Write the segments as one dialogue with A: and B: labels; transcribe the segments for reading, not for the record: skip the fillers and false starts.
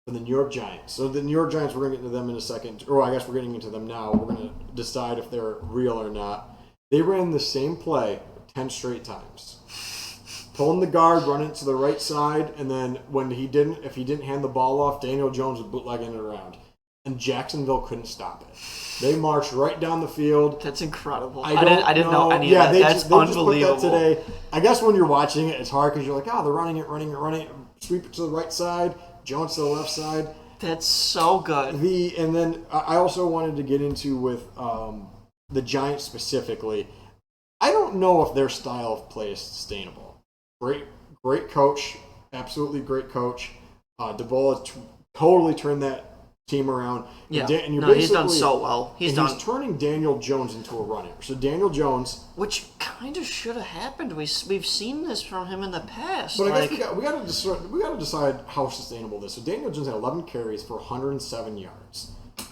A: for the New York Giants. So the New York Giants, we're going to get into them in a second. Or I guess we're getting into them now. We're going to decide if they're real or not. They ran the same play 10 straight times. Pulling the guard, running it to the right side, and then if he didn't hand the ball off, Daniel Jones was bootlegging it around. And Jacksonville couldn't stop it. They marched right down the field.
B: That's incredible.
A: I
B: didn't know any of that. That's unbelievable.
A: Just put that today. I guess when you're watching it, it's hard because you're like, they're running it. Sweep it to the right side, Jones to the left side.
B: That's so good.
A: And then I also wanted to get into with the Giants specifically. I don't know if their style of play is sustainable. Great coach, absolutely great coach. DeBoer has totally turned that team around.
B: Yeah,
A: and
B: he's done so well. He's
A: turning Daniel Jones into a runner. So Daniel Jones,
B: which kind of should have happened. We've seen this from him in the past.
A: But I guess we got to decide how sustainable this. So Daniel Jones had 11 carries for 107 yards,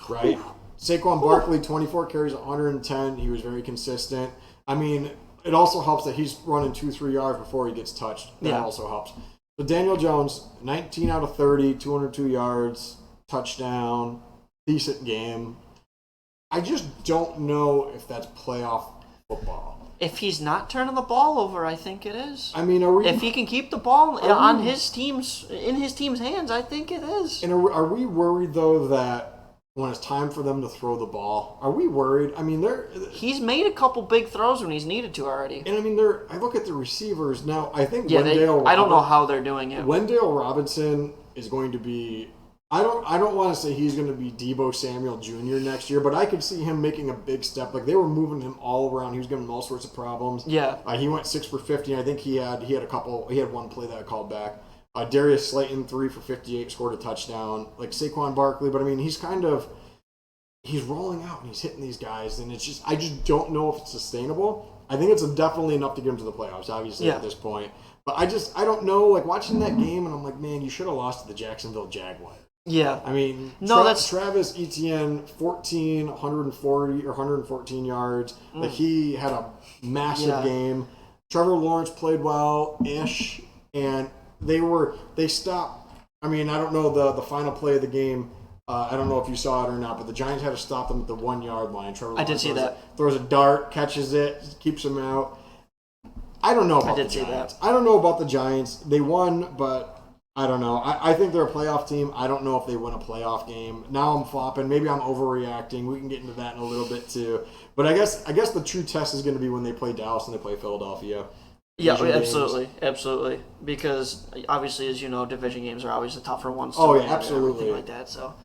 A: right? Saquon Barkley 24 carries, 110. He was very consistent. I mean, it also helps that he's running 2-3 yards before he gets touched. That also helps. So Daniel Jones, 19 out of 30, 202 yards. Touchdown, decent game. I just don't know if that's playoff football.
B: If he's not turning the ball over, I think it is.
A: I mean,
B: if he can keep the ball in his team's hands, I think it is.
A: And are we worried though that when it's time for them to throw the ball, are we worried? I mean,
B: he's made a couple big throws when he's needed to already.
A: And I mean, I look at the receivers now. I think Wendell.
B: I don't know how they're doing it.
A: Wendell Robinson is going to be. I don't want to say he's going to be Deebo Samuel Jr. next year, but I could see him making a big step. Like they were moving him all around. He was giving him all sorts of problems.
B: Yeah.
A: He went 6 for 50. I think he had a couple. He had one play that I called back. Darius Slayton 3 for 58 scored a touchdown. Like Saquon Barkley, but I mean he's rolling out and he's hitting these guys, and I just don't know if it's sustainable. I think it's definitely enough to get him to the playoffs, obviously at this point. But I don't know. Like watching that game, and I'm like, man, you should have lost to the Jacksonville Jaguars.
B: Yeah.
A: I mean,
B: that's
A: Travis Etienne, 140 or 114 yards. Like he had a massive game. Trevor Lawrence played well-ish, and they stopped. I mean, I don't know the final play of the game. I don't know if you saw it or not, but the Giants had to stop them at the 1 yard line. Trevor Lawrence
B: I did see that.
A: Throws a dart, catches it, keeps him out. I don't know about the Giants. I don't know about the Giants. They won, but I don't know. I think they're a playoff team. I don't know if they win a playoff game. Now I'm flopping. Maybe I'm overreacting. We can get into that in a little bit too. But I guess the true test is going to be when they play Dallas and they play Philadelphia.
B: Yeah, absolutely. Because obviously, as you know, division games are always the tougher ones.
A: Oh yeah, absolutely.
B: Everything like that. So